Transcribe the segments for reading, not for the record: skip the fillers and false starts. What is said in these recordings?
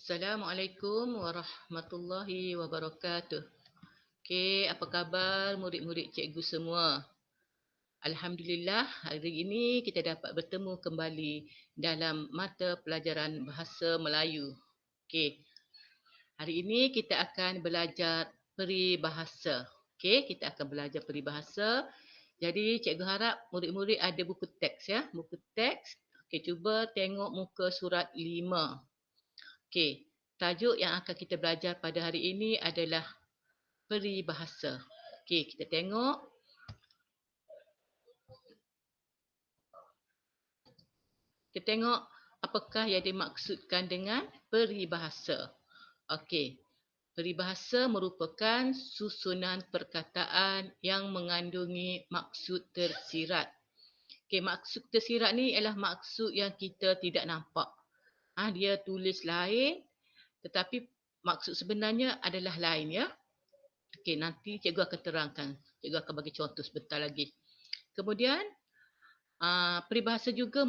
Assalamualaikum warahmatullahi wabarakatuh. Okey, apa khabar murid-murid cikgu semua? Alhamdulillah, hari ini kita dapat bertemu kembali dalam mata pelajaran Bahasa Melayu. Okey, hari ini kita akan belajar peribahasa. Okey, kita akan belajar peribahasa. Jadi, cikgu harap murid-murid ada buku teks ya, buku teks. Okey, cuba tengok muka surat 5. Okey, tajuk yang akan kita belajar pada hari ini adalah peribahasa. Okey, kita tengok. Kita tengok apakah yang dimaksudkan dengan peribahasa. Okey, peribahasa merupakan susunan perkataan yang mengandungi maksud tersirat. Okey, maksud tersirat ni ialah maksud yang kita tidak nampak. Dia tulis lain tetapi maksud sebenarnya adalah lain ya. Okey, nanti cikgu akan terangkan. Cikgu akan bagi contoh sebentar lagi. Kemudian, peribahasa juga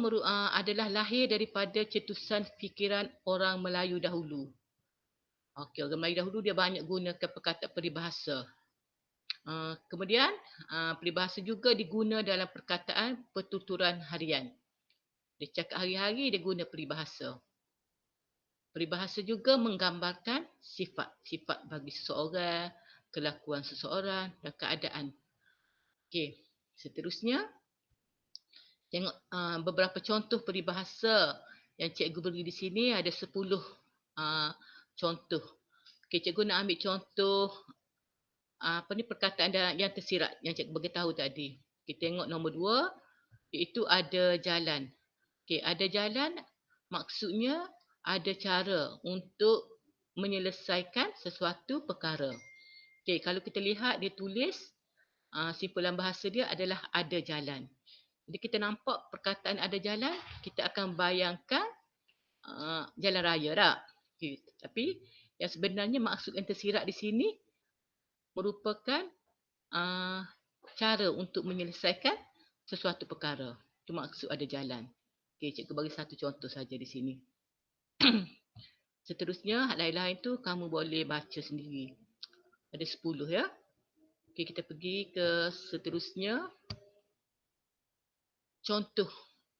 adalah lahir daripada cetusan fikiran orang Melayu dahulu. Okey, orang Melayu dahulu dia banyak gunakan perkataan peribahasa. Kemudian, peribahasa juga diguna dalam perkataan pertuturan harian. Dia cakap hari-hari dia guna peribahasa. Peribahasa juga menggambarkan sifat bagi seseorang, kelakuan seseorang dan keadaan. Okey, seterusnya tengok beberapa contoh peribahasa yang cikgu beri di sini ada 10 contoh. Okey, cikgu nak ambil contoh perkataan yang tersirat yang cikgu bagi tahu tadi. Kita tengok nombor 2 iaitu ada jalan. Okey, ada jalan maksudnya ada cara untuk menyelesaikan sesuatu perkara. Okey, kalau kita lihat dia tulis simpulan bahasa dia adalah ada jalan. Jadi kita nampak perkataan ada jalan, kita akan bayangkan jalan raya tak? Okay. Tapi yang sebenarnya maksud yang tersirat di sini merupakan cara untuk menyelesaikan sesuatu perkara. Itu maksud ada jalan. Okay, cikgu bagi satu contoh saja di sini. Seterusnya, lain-lain tu kamu boleh baca sendiri. Ada 10 ya. Okay, kita pergi ke seterusnya. Contoh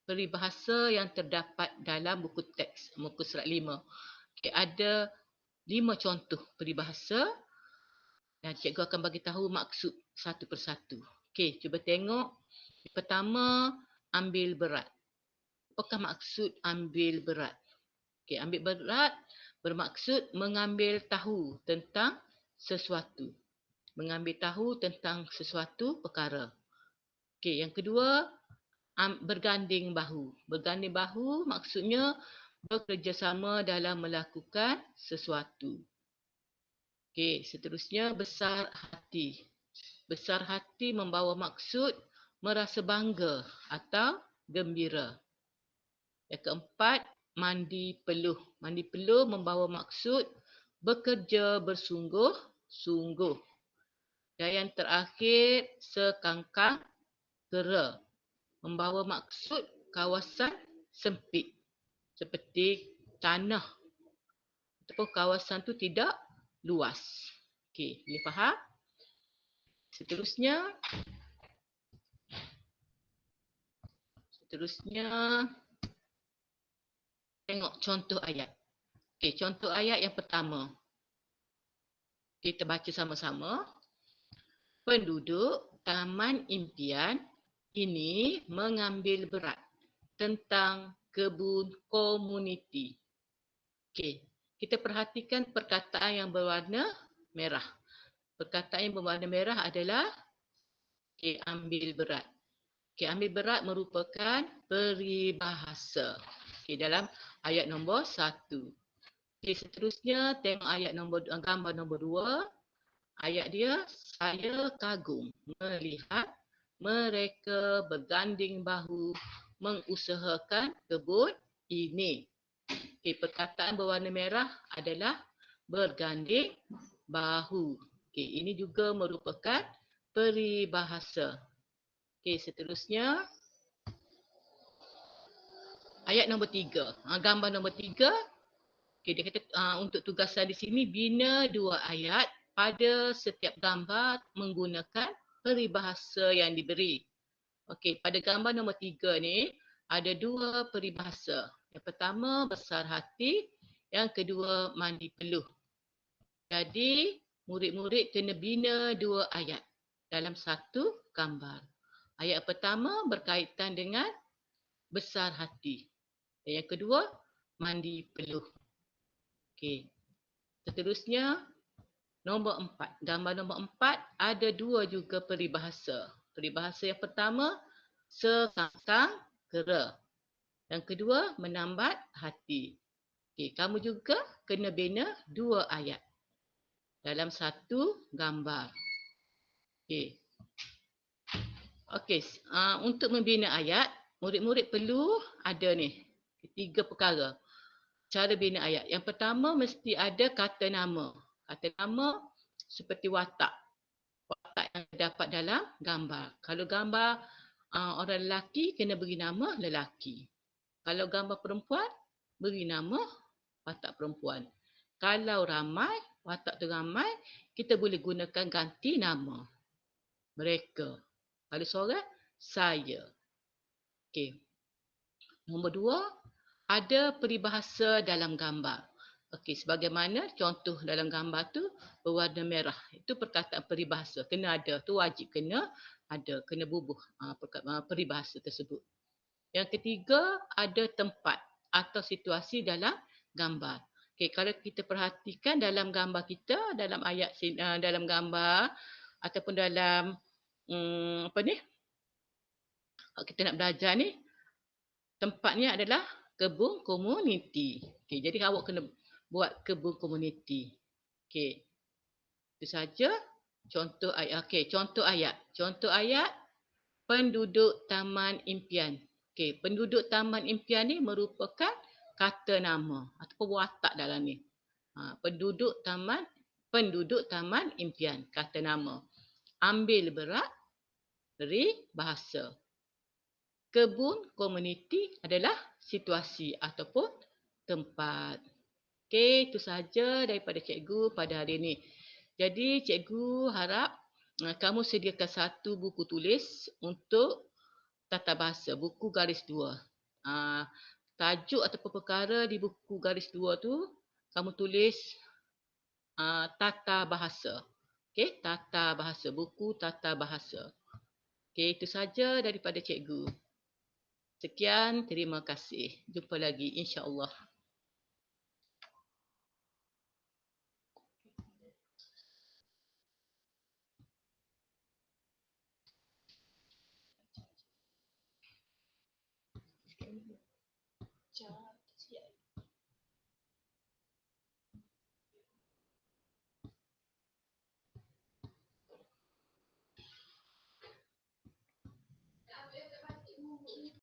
peribahasa yang terdapat dalam buku teks muka surat 5. Okay, ada 5 contoh peribahasa dan cikgu akan bagi tahu maksud satu persatu. Okey, cuba tengok. Pertama, ambil berat. Apakah maksud ambil berat? Okey, ambil berat bermaksud mengambil tahu tentang sesuatu. Mengambil tahu tentang sesuatu perkara. Okey, yang kedua, berganding bahu. Berganding bahu maksudnya bekerjasama dalam melakukan sesuatu. Okey, seterusnya besar hati. Besar hati membawa maksud merasa bangga atau gembira. Yang keempat, mandi peluh. Mandi peluh membawa maksud bekerja bersungguh-sungguh. Dan yang terakhir, sekangkang kera. Membawa maksud kawasan sempit. Seperti tanah. Ataupun kawasan tu tidak luas. Okey, boleh faham? Seterusnya tengok contoh ayat. Okey, contoh ayat yang pertama. Kita baca sama-sama. Penduduk Taman Impian ini mengambil berat tentang kebun komuniti. Okey, kita perhatikan perkataan yang berwarna merah. Perkataan yang berwarna merah adalah ambil berat. Ambil berat merupakan peribahasa. Dalam ayat nombor 1. Seterusnya tengok ayat gambar nombor 2. Ayat dia, saya kagum melihat mereka berganding bahu mengusahakan kebun ini. Perkataan berwarna merah adalah berganding bahu. Ini juga merupakan peribahasa. Seterusnya ayat nombor 3. Gambar nombor 3 Okey, dia kata untuk tugasan di sini bina 2 ayat pada setiap gambar menggunakan peribahasa yang diberi. Okey, pada gambar nombor 3 ni ada 2 peribahasa. Yang pertama besar hati, yang kedua mandi peluh. Jadi murid-murid kena bina 2 ayat dalam satu gambar. Ayat pertama berkaitan dengan besar hati. Dan yang kedua mandi peluh. Okey. Seterusnya nombor 4. Gambar nombor 4 ada 2 juga peribahasa. Peribahasa yang pertama sekangkang kera. Yang kedua menambat hati. Okey, kamu juga kena bina 2 ayat dalam satu gambar. Okey. Okey, untuk membina ayat, murid-murid perlu ada ni 3 perkara. Cara bina ayat. Yang pertama mesti ada kata nama. Kata nama seperti watak. Watak yang terdapat dalam gambar. Kalau gambar orang lelaki, kena beri nama lelaki. Kalau gambar perempuan, beri nama watak perempuan. Kalau ramai, watak tu ramai, kita boleh gunakan ganti nama. Mereka. Kalau seorang, saya. Okey. Nombor 2, ada peribahasa dalam gambar. Okey, sebagaimana contoh dalam gambar tu berwarna merah. Itu perkataan peribahasa. Kena ada. Tu wajib kena ada. Kena bubuh peribahasa tersebut. Yang ketiga, ada tempat atau situasi dalam gambar. Okey, kalau kita perhatikan dalam gambar kita, dalam ayat dalam gambar ataupun dalam apa ni? Kita nak belajar ni, tempatnya adalah kebun komuniti. Okey, jadi awak kena buat kebun komuniti. Okey. Itu saja contoh ayat. Okey, contoh ayat. Contoh ayat penduduk Taman Impian. Okey, penduduk Taman Impian ni merupakan kata nama ataupun watak dalam ni. Penduduk Taman Impian, kata nama. Ambil berat, beri bahasa. Kebun komuniti adalah situasi ataupun tempat. Okey, itu sahaja daripada cikgu pada hari ini. Jadi cikgu harap kamu sediakan satu buku tulis untuk tata bahasa, buku garis 2. Tajuk ataupun perkara di buku garis 2 tu kamu tulis tata bahasa. Okey, tata bahasa, buku tata bahasa. Okey, itu saja daripada cikgu. Sekian, terima kasih. Jumpa lagi insya-Allah.